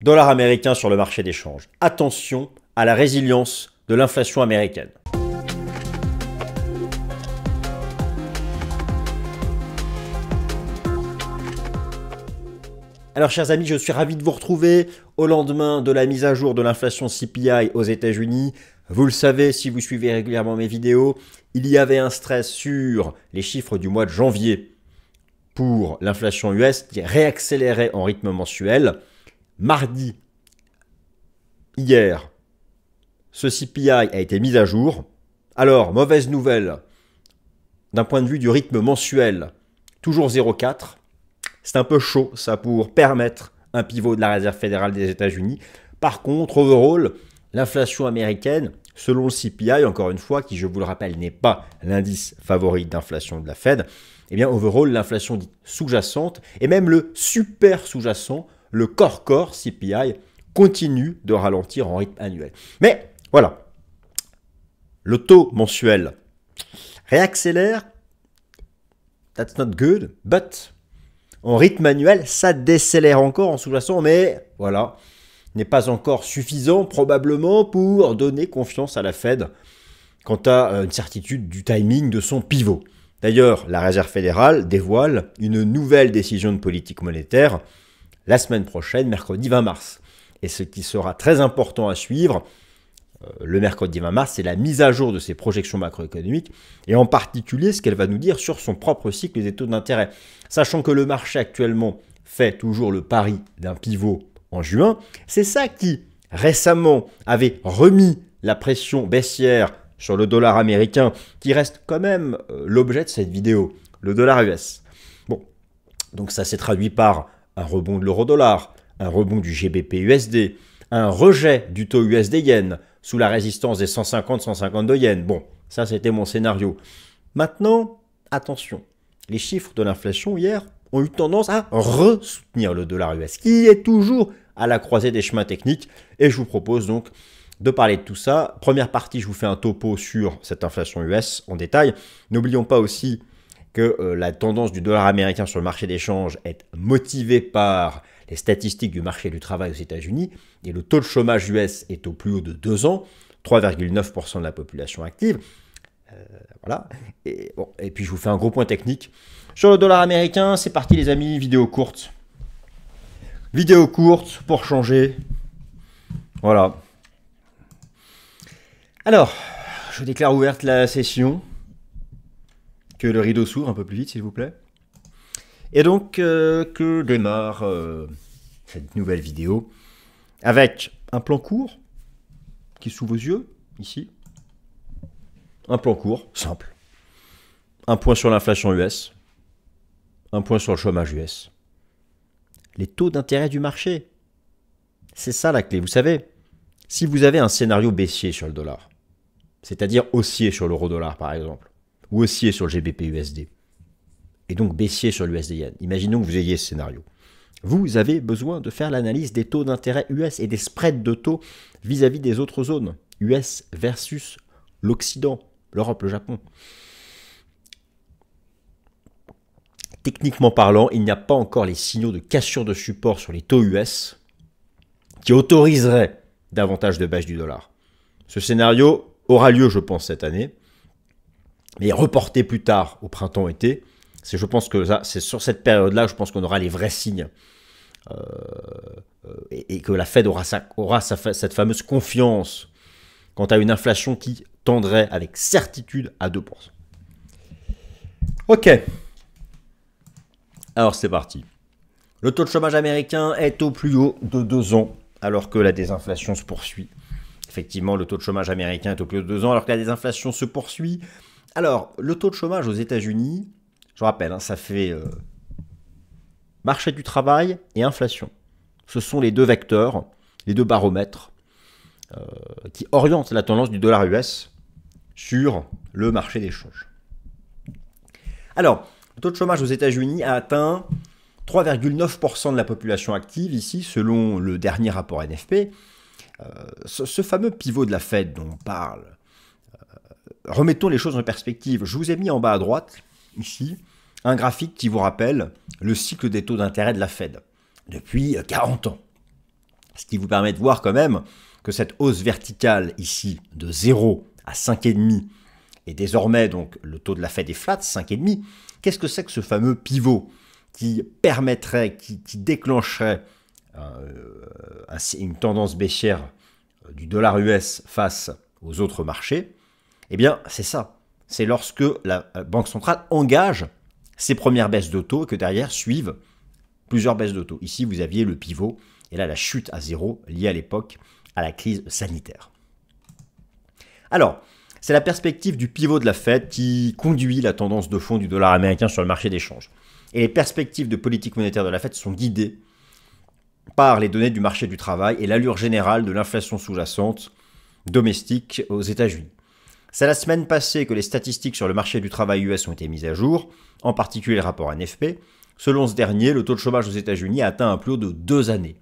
Dollar américain sur le marché des changes. Attention à la résilience de l'inflation américaine. Alors chers amis, je suis ravi de vous retrouver au lendemain de la mise à jour de l'inflation CPI aux États-Unis. Vous le savez si vous suivez régulièrement mes vidéos, il y avait un stress sur les chiffres du mois de janvier pour l'inflation US qui réaccélérait en rythme mensuel. Mardi, hier, ce CPI a été mis à jour. Alors, mauvaise nouvelle, d'un point de vue du rythme mensuel, toujours 0,4. C'est un peu chaud, ça, pour permettre un pivot de la Réserve fédérale des États-Unis. Par contre, overall, l'inflation américaine, selon le CPI, encore une fois, qui, je vous le rappelle, n'est pas l'indice favori d'inflation de la Fed, eh bien, overall, l'inflation dite sous-jacente, et même le super sous-jacent, le core CPI, continue de ralentir en rythme annuel. Mais, voilà, le taux mensuel réaccélère, that's not good, but en rythme annuel, ça décélère encore en sous-jacent, mais voilà, n'est pas encore suffisant probablement pour donner confiance à la Fed quant à une certitude du timing de son pivot. D'ailleurs, la Réserve fédérale dévoile une nouvelle décision de politique monétaire la semaine prochaine, mercredi 20 mars. Et ce qui sera très important à suivre, le mercredi 20 mars, c'est la mise à jour de ses projections macroéconomiques et en particulier ce qu'elle va nous dire sur son propre cycle des taux d'intérêt. Sachant que le marché actuellement fait toujours le pari d'un pivot en juin, c'est ça qui récemment avait remis la pression baissière sur le dollar américain qui reste quand même l'objet de cette vidéo, le dollar US. Bon, donc ça s'est traduit par un rebond de l'euro-dollar, un rebond du GBP-USD, un rejet du taux USD-Yen sous la résistance des 150-152 yens. Bon, ça c'était mon scénario. Maintenant, attention, les chiffres de l'inflation hier ont eu tendance à re-soutenir le dollar US, qui est toujours à la croisée des chemins techniques. Et je vous propose donc de parler de tout ça. Première partie, je vous fais un topo sur cette inflation US en détail. N'oublions pas aussi que la tendance du dollar américain sur le marché des changes est motivée par les statistiques du marché du travail aux États-Unis et le taux de chômage US est au plus haut de 2 ans, 3,9% de la population active. Voilà. Et puis je vous fais un gros point technique. Sur le dollar américain, c'est parti les amis, vidéo courte. Vidéo courte pour changer. Voilà. Alors, je déclare ouverte la session. Que le rideau s'ouvre un peu plus vite, s'il vous plaît. Et donc, que démarre cette nouvelle vidéo avec un plan court qui est sous vos yeux, ici. Un plan court, simple. Un point sur l'inflation US. Un point sur le chômage US. Les taux d'intérêt du marché. C'est ça la clé. Vous savez, si vous avez un scénario baissier sur le dollar, c'est-à-dire haussier sur l'euro-dollar par exemple, ou haussier sur le GBP-USD, et donc baissier sur l'USD-Yen. Imaginons que vous ayez ce scénario. Vous avez besoin de faire l'analyse des taux d'intérêt US et des spreads de taux vis-à-vis des autres zones, US versus l'Occident, l'Europe, le Japon. Techniquement parlant, il n'y a pas encore les signaux de cassure de support sur les taux US qui autoriseraient davantage de baisse du dollar. Ce scénario aura lieu, je pense, cette année, mais reporté plus tard au printemps-été. Je pense que c'est sur cette période-là, je pense qu'on aura les vrais signes et que la Fed aura cette fameuse confiance quant à une inflation qui tendrait avec certitude à 2%. Ok. Alors c'est parti. Le taux de chômage américain est au plus haut de 2 ans alors que la désinflation se poursuit. Effectivement, le taux de chômage américain est au plus haut de 2 ans alors que la désinflation se poursuit. Alors, le taux de chômage aux États-Unis, je rappelle, ça fait marché du travail et inflation. Ce sont les deux vecteurs, les deux baromètres qui orientent la tendance du dollar US sur le marché des changes. Alors, le taux de chômage aux États-Unis a atteint 3,9% de la population active ici, selon le dernier rapport NFP. Ce fameux pivot de la Fed dont on parle, remettons les choses en perspective. Je vous ai mis en bas à droite, ici, un graphique qui vous rappelle le cycle des taux d'intérêt de la Fed depuis 40 ans. Ce qui vous permet de voir quand même que cette hausse verticale ici de 0 à 5,5 et désormais donc le taux de la Fed est flat, 5,5, qu'est-ce que c'est que ce fameux pivot qui permettrait, qui déclencherait une tendance baissière du dollar US face aux autres marchés? Eh bien, c'est ça. C'est lorsque la Banque centrale engage ses premières baisses de taux et que derrière suivent plusieurs baisses de taux. Ici, vous aviez le pivot et là, la chute à 0 liée à l'époque à la crise sanitaire. Alors, c'est la perspective du pivot de la Fed qui conduit la tendance de fond du dollar américain sur le marché des changes. Et les perspectives de politique monétaire de la Fed sont guidées par les données du marché du travail et l'allure générale de l'inflation sous-jacente domestique aux États-Unis. C'est la semaine passée que les statistiques sur le marché du travail US ont été mises à jour, en particulier le rapport NFP. Selon ce dernier, le taux de chômage aux États-Unis a atteint un plus haut de 2 années,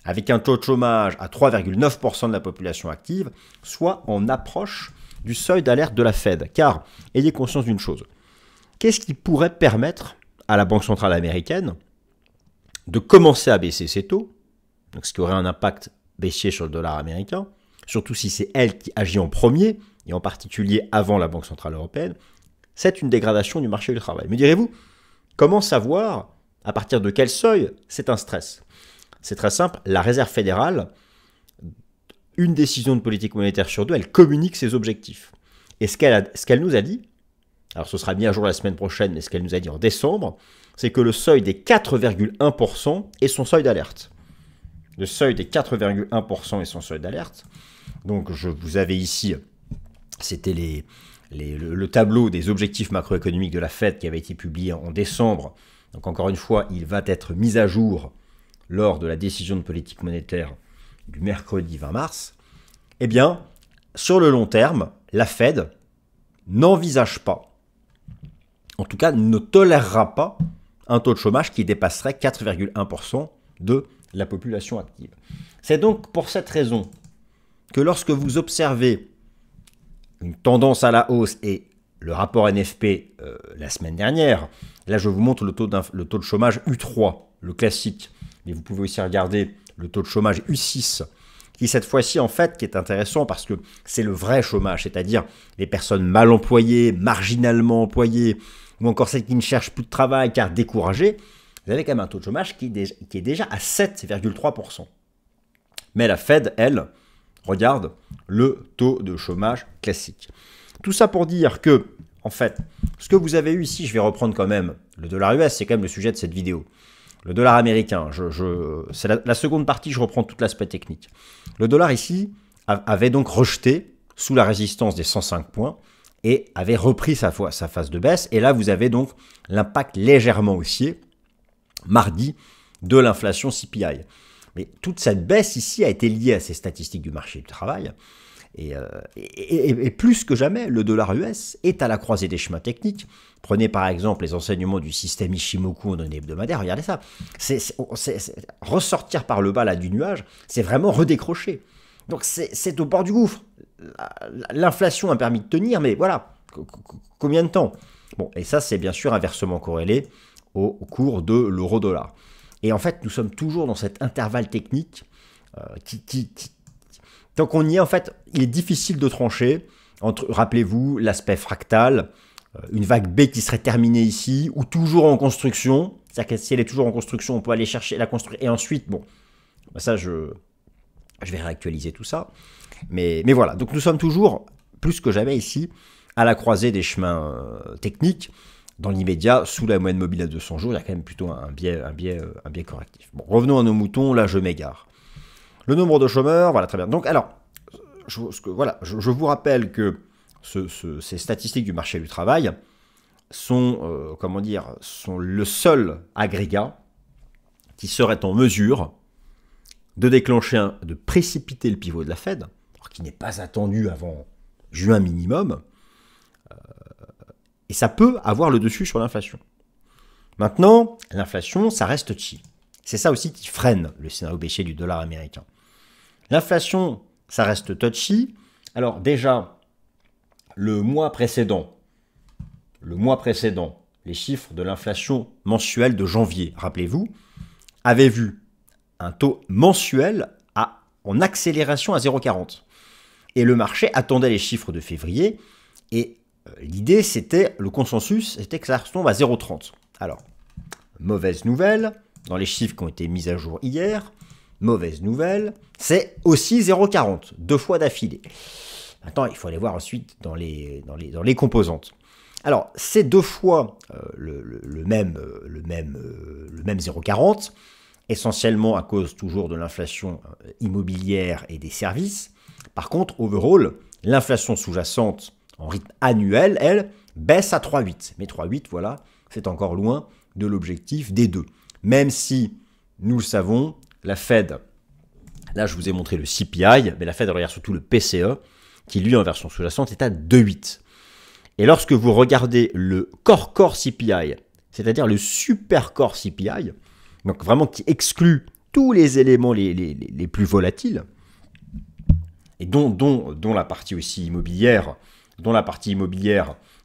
avec un taux de chômage à 3,9% de la population active, soit en approche du seuil d'alerte de la Fed. Car, ayez conscience d'une chose, qu'est-ce qui pourrait permettre à la Banque centrale américaine de commencer à baisser ses taux, donc ce qui aurait un impact baissier sur le dollar américain, surtout si c'est elle qui agit en premier, et en particulier avant la Banque centrale européenne, c'est une dégradation du marché du travail. Me direz-vous, comment savoir à partir de quel seuil c'est un stress? C'est très simple, la Réserve fédérale, une décision de politique monétaire sur deux, elle communique ses objectifs. Et ce qu'elle nous a dit, alors ce sera mis à jour la semaine prochaine, mais ce qu'elle nous a dit en décembre, c'est que le seuil des 4,1% est son seuil d'alerte. Le seuil des 4,1% est son seuil d'alerte. Donc vous avez ici, c'était le tableau des objectifs macroéconomiques de la Fed qui avait été publié en décembre. Donc encore une fois, il va être mis à jour lors de la décision de politique monétaire du mercredi 20 mars. Eh bien, sur le long terme, la Fed n'envisage pas, en tout cas ne tolérera pas un taux de chômage qui dépasserait 4,1% de la population active. C'est donc pour cette raison que lorsque vous observez une tendance à la hausse et le rapport NFP la semaine dernière, là je vous montre le taux de chômage U3, le classique, mais vous pouvez aussi regarder le taux de chômage U6, qui cette fois-ci en fait qui est intéressant parce que c'est le vrai chômage, c'est-à-dire les personnes mal employées, marginalement employées, ou encore celles qui ne cherchent plus de travail car découragées, vous avez quand même un taux de chômage qui est déjà à 7,3%. Mais la Fed, elle, regarde le taux de chômage classique. Tout ça pour dire que, en fait, ce que vous avez eu ici, je vais reprendre quand même le dollar US, c'est quand même le sujet de cette vidéo. Le dollar américain, c'est la seconde partie, je reprends tout l'aspect technique. Le dollar ici avait donc rejeté sous la résistance des 105 points et avait repris sa phase de baisse. Et là, vous avez donc l'impact légèrement haussier, mardi, de l'inflation CPI. Mais toute cette baisse ici a été liée à ces statistiques du marché du travail. Et plus que jamais, le dollar US est à la croisée des chemins techniques. Prenez par exemple les enseignements du système Ishimoku en données hebdomadaires, regardez ça. Ressortir par le bas là, du nuage, c'est vraiment redécrocher. Donc c'est au bord du gouffre. L'inflation a permis de tenir, mais voilà, combien de temps? Bon, et ça c'est bien sûr inversement corrélé au cours de l'euro-dollar. Et en fait, nous sommes toujours dans cet intervalle technique tant qu'on y est, en fait, il est difficile de trancher entre, rappelez-vous, l'aspect fractal, une vague B qui serait terminée ici, ou toujours en construction. C'est-à-dire que si elle est toujours en construction, on peut aller chercher, la construire, et ensuite, bon, ça, je vais réactualiser tout ça. Mais voilà, donc nous sommes toujours, plus que jamais ici, à la croisée des chemins techniques. Dans l'immédiat, sous la moyenne mobile à 200 jours, il y a quand même plutôt un biais correctif. Bon, revenons à nos moutons, là je m'égare. Le nombre de chômeurs, voilà, très bien. Donc alors, je vous rappelle que ces statistiques du marché du travail sont, sont le seul agrégat qui serait en mesure de déclencher, de précipiter le pivot de la Fed, alors qui n'est pas attendu avant juin minimum, et ça peut avoir le dessus sur l'inflation. Maintenant, l'inflation, ça reste touchy. C'est ça aussi qui freine le scénario baissier du dollar américain. L'inflation, ça reste touchy. Alors déjà, le mois précédent, les chiffres de l'inflation mensuelle de janvier, rappelez-vous, avaient vu un taux mensuel en accélération à 0,40. Et le marché attendait les chiffres de février, et l'idée c'était, le consensus, c'était que ça retombe à 0,30. Alors, mauvaise nouvelle, dans les chiffres qui ont été mis à jour hier, mauvaise nouvelle, c'est aussi 0,40, 2 fois d'affilée. Maintenant, il faut aller voir ensuite dans les composantes. Alors, c'est 2 fois le même 0,40, essentiellement à cause toujours de l'inflation immobilière et des services. Par contre, overall, l'inflation sous-jacente en rythme annuel, elle, baisse à 3,8. Mais 3,8, voilà, c'est encore loin de l'objectif des 2. Même si, nous le savons, la Fed, là je vous ai montré le CPI, mais la Fed regarde surtout le PCE, qui lui en version sous-jacente est à 2,8. Et lorsque vous regardez le core CPI, c'est-à-dire le super core CPI, donc vraiment qui exclut tous les éléments les plus volatiles, et dont la partie aussi immobilière,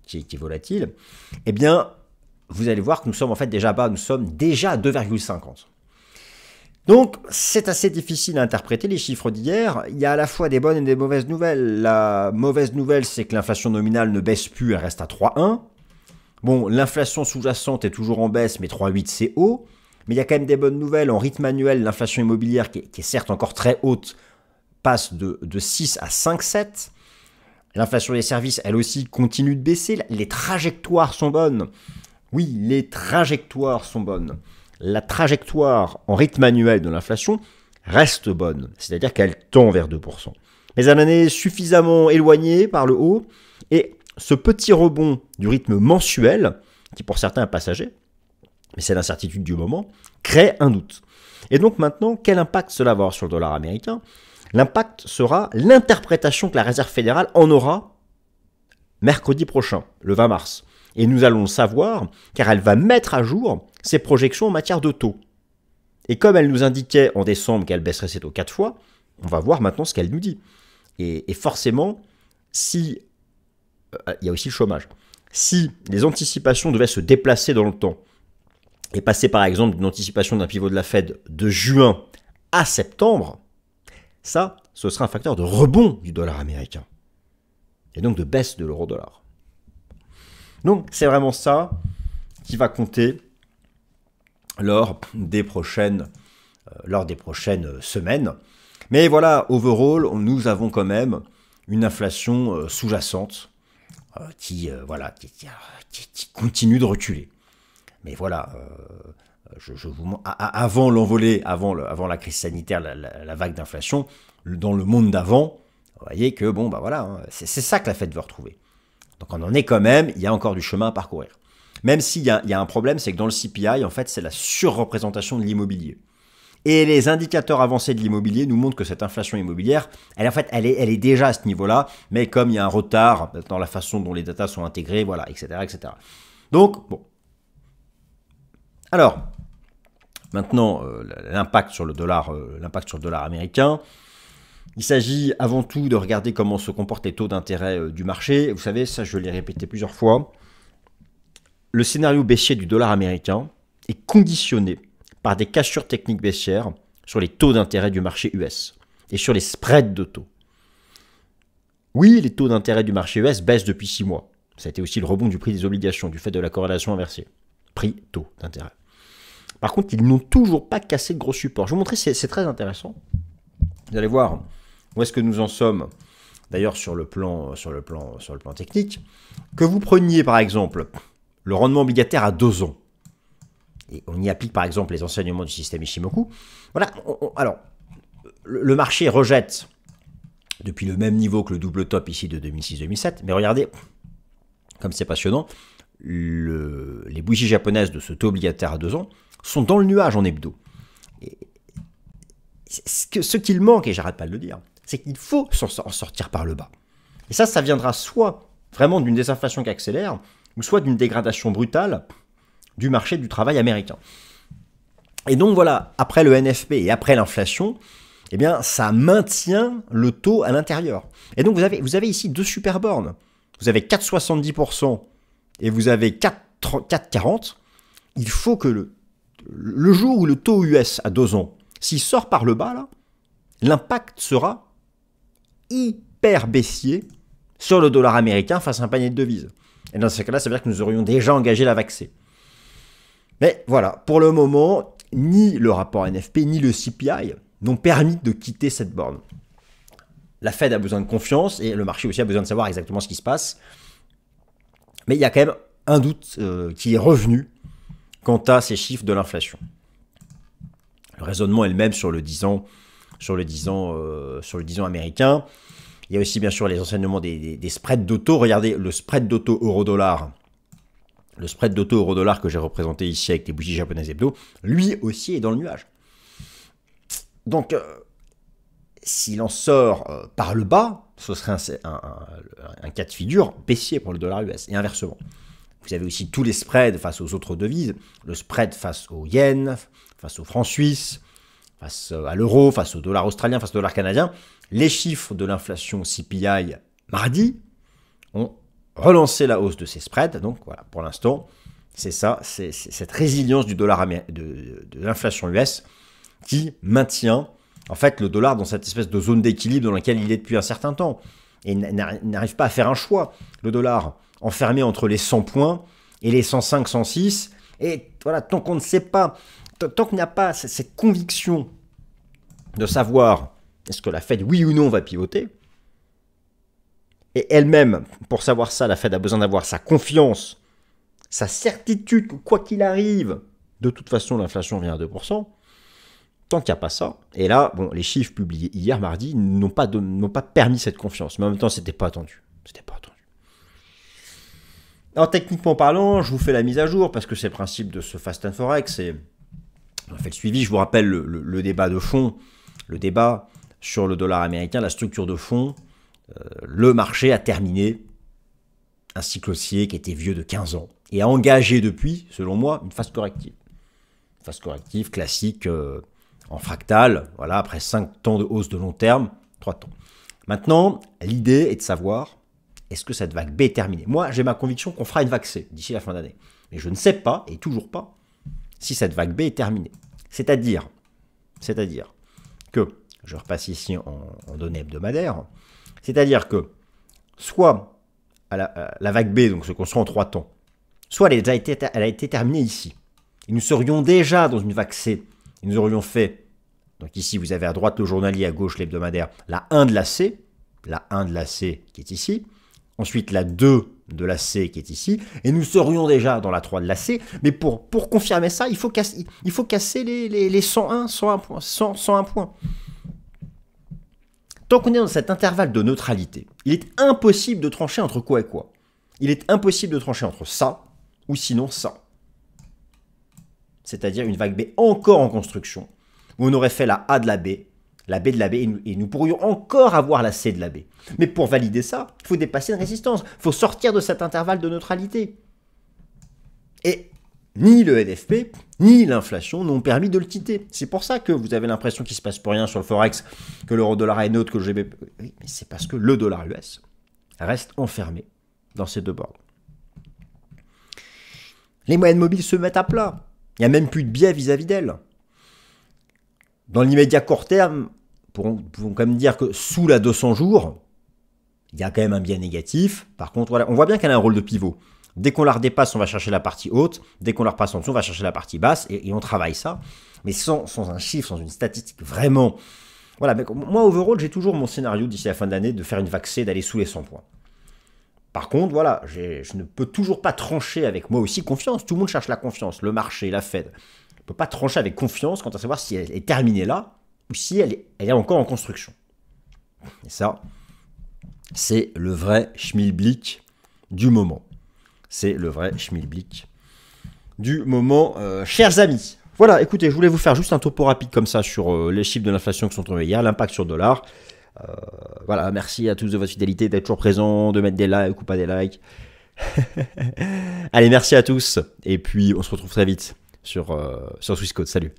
qui est volatile, eh bien, vous allez voir que nous sommes en fait déjà bas, nous sommes déjà à 2,50. Donc, c'est assez difficile à interpréter les chiffres d'hier. Il y a à la fois des bonnes et des mauvaises nouvelles. La mauvaise nouvelle, c'est que l'inflation nominale ne baisse plus, elle reste à 3,1. Bon, l'inflation sous-jacente est toujours en baisse, mais 3,8 c'est haut. Mais il y a quand même des bonnes nouvelles. En rythme annuel, l'inflation immobilière, qui est certes encore très haute, passe de 6 à 5,7. L'inflation des services, elle aussi, continue de baisser. Les trajectoires sont bonnes. Oui, les trajectoires sont bonnes. La trajectoire en rythme annuel de l'inflation reste bonne, c'est-à-dire qu'elle tend vers 2%. Mais elle en est suffisamment éloignée par le haut, et ce petit rebond du rythme mensuel, qui pour certains est passager, mais c'est l'incertitude du moment, crée un doute. Et donc maintenant, quel impact cela va avoir sur le dollar américain? L'impact sera l'interprétation que la Réserve fédérale en aura mercredi prochain, le 20 mars. Et nous allons le savoir, car elle va mettre à jour ses projections en matière de taux. Et comme elle nous indiquait en décembre qu'elle baisserait ses taux 4 fois, on va voir maintenant ce qu'elle nous dit. Et forcément, si... il y a aussi le chômage. Si les anticipations devaient se déplacer dans le temps, et passer par exemple d'une anticipation d'un pivot de la Fed de juin à septembre, ça, ce sera un facteur de rebond du dollar américain. Et donc de baisse de l'euro-dollar. Donc c'est vraiment ça qui va compter lors des prochaines semaines. Mais voilà, overall, nous avons quand même une inflation sous-jacente qui continue de reculer. Mais voilà, je vous avant l'envolée, avant la crise sanitaire, la vague d'inflation, dans le monde d'avant, vous voyez que bon, bah voilà, hein, c'est ça que la Fed veut retrouver. Donc on en est quand même, il y a encore du chemin à parcourir. Même s'il y a un problème, c'est que dans le CPI, en fait, c'est la surreprésentation de l'immobilier. Et les indicateurs avancés de l'immobilier nous montrent que cette inflation immobilière, elle est déjà à ce niveau-là, mais comme il y a un retard dans la façon dont les datas sont intégrées, voilà, etc., etc. Donc, bon. Alors, maintenant, l'impact sur le dollar américain. Il s'agit avant tout de regarder comment se comportent les taux d'intérêt du marché. Vous savez, ça je l'ai répété plusieurs fois. Le scénario baissier du dollar américain est conditionné par des cassures techniques baissières sur les taux d'intérêt du marché US et sur les spreads de taux. Oui, les taux d'intérêt du marché US baissent depuis 6 mois. Ça a été aussi le rebond du prix des obligations du fait de la corrélation inversée. Prix-taux d'intérêt. Par contre, ils n'ont toujours pas cassé de gros supports. Je vais vous montrer, c'est très intéressant. Vous allez voir où est-ce que nous en sommes, d'ailleurs sur le plan technique. Que vous preniez par exemple le rendement obligataire à 2 ans, et on y applique par exemple les enseignements du système Ishimoku. Voilà, alors, le marché rejette depuis le même niveau que le double top ici de 2006-2007, mais regardez, comme c'est passionnant, les bougies japonaises de ce taux obligataire à 2 ans sont dans le nuage en hebdo. Et ce qu'il manque, et j'arrête pas de le dire, c'est qu'il faut en sortir par le bas. Et ça viendra soit vraiment d'une désinflation qui accélère, ou soit d'une dégradation brutale du marché du travail américain. Et donc voilà, après le NFP et après l'inflation, eh bien ça maintient le taux à l'intérieur. Et donc vous avez ici 2 super bornes. Vous avez 4,70% et vous avez 4,40. Il faut que le jour où le taux US à 2 ans, s'il sort par le bas, là, l'impact sera hyper baissier sur le dollar américain face à un panier de devises. Et dans ce cas-là, ça veut dire que nous aurions déjà engagé la vaccée. Mais voilà, pour le moment, ni le rapport NFP, ni le CPI n'ont permis de quitter cette borne. La Fed a besoin de confiance et le marché aussi a besoin de savoir exactement ce qui se passe. Mais il y a quand même un doute qui est revenu quant à ces chiffres de l'inflation. Le raisonnement est le même sur le 10 ans, américain. Il y a aussi bien sûr les enseignements des spreads d'auto. Regardez le spread d'auto euro-dollar. Le spread d'auto euro-dollar que j'ai représenté ici avec les bougies japonaises hebdo, lui aussi est dans le nuage. Donc, s'il en sort par le bas, ce serait un cas de figure baissier pour le dollar US et inversement. Vous avez aussi tous les spreads face aux autres devises, le spread face au yen, face au franc suisse, face à l'euro, face au dollar australien, face au dollar canadien. Les chiffres de l'inflation CPI mardi ont relancé la hausse de ces spreads. Donc voilà, pour l'instant, c'est ça, c'est cette résilience du dollar de l'inflation US qui maintient en fait le dollar dans cette espèce de zone d'équilibre dans laquelle il est depuis un certain temps. Et il n'arrive pas à faire un choix. Le dollar enfermé entre les 100 points et les 105, 106. Et voilà, tant qu'on ne sait pas, tant qu'il n'y a pas cette conviction de savoir est-ce que la Fed, oui ou non, va pivoter, et elle-même, pour savoir ça, la Fed a besoin d'avoir sa confiance, sa certitude que quoi qu'il arrive, de toute façon, l'inflation vient à 2%. Tant qu'il n'y a pas ça, et là, bon, les chiffres publiés hier, mardi, n'ont pas permis cette confiance. Mais en même temps, c'était pas attendu. C'était pas attendu. Alors, techniquement parlant, je vous fais la mise à jour, parce que c'est le principe de ce Fast and Forex. Et on a fait le suivi, je vous rappelle le débat de fond, le débat sur le dollar américain, la structure de fond. Le marché a terminé un cycle haussier qui était vieux de 15 ans, et a engagé depuis, selon moi, une phase corrective. Une phase corrective classique, en fractal, voilà, après 5 temps de hausse de long terme, 3 temps. Maintenant, l'idée est de savoir, est-ce que cette vague B est terminée? Moi, j'ai ma conviction qu'on fera une vague C d'ici la fin d'année. Mais je ne sais pas, et toujours pas, si cette vague B est terminée. C'est-à-dire que, je repasse ici en données hebdomadaires, c'est-à-dire que, soit la vague B donc se construit en 3 temps, soit elle a été terminée ici. Et nous serions déjà dans une vague C. Et nous aurions fait, donc ici vous avez à droite le journalier, à gauche l'hebdomadaire, la 1 de la C qui est ici, ensuite la 2 de la C qui est ici, et nous serions déjà dans la 3 de la C, mais pour confirmer ça, il faut casser les 101 points. Tant qu'on est dans cet intervalle de neutralité, il est impossible de trancher entre quoi et quoi. Il est impossible de trancher entre ça, ou sinon ça. C'est-à-dire une vague B encore en construction, où on aurait fait la A de la B de la B, et nous pourrions encore avoir la C de la B. Mais pour valider ça, il faut dépasser une résistance, il faut sortir de cet intervalle de neutralité. Et ni le NFP, ni l'inflation n'ont permis de le quitter. C'est pour ça que vous avez l'impression qu'il ne se passe plus rien sur le Forex, que l'euro-dollar est neutre, que le GBP... Oui, mais c'est parce que le dollar US reste enfermé dans ces deux bornes. Les moyennes mobiles se mettent à plat. Il n'y a même plus de biais vis-à-vis d'elles. Dans l'immédiat court terme, pouvons quand même dire que sous la 200 jours, il y a quand même un biais négatif. Par contre, voilà, on voit bien qu'elle a un rôle de pivot. Dès qu'on la redépasse, on va chercher la partie haute. Dès qu'on la repasse en dessous, on va chercher la partie basse. Et on travaille ça. Mais sans un chiffre, sans une statistique vraiment... Voilà, mais moi, overall, j'ai toujours mon scénario d'ici la fin de l'année de faire une vague C, d'aller sous les 100 points. Par contre, voilà, je ne peux toujours pas trancher avec moi aussi confiance. Tout le monde cherche la confiance, le marché, la Fed. On ne peut pas trancher avec confiance quant à savoir si elle est terminée là ou si elle est encore en construction. Et ça, c'est le vrai schmilblick du moment. C'est le vrai schmilblick du moment, chers amis. Voilà, écoutez, je voulais vous faire juste un topo rapide comme ça sur les chiffres de l'inflation qui sont tombés hier, l'impact sur le dollar. Voilà, merci à tous de votre fidélité, d'être toujours présents, de mettre des likes ou pas des likes. Allez, merci à tous. Et puis, on se retrouve très vite sur Swissquote. Salut.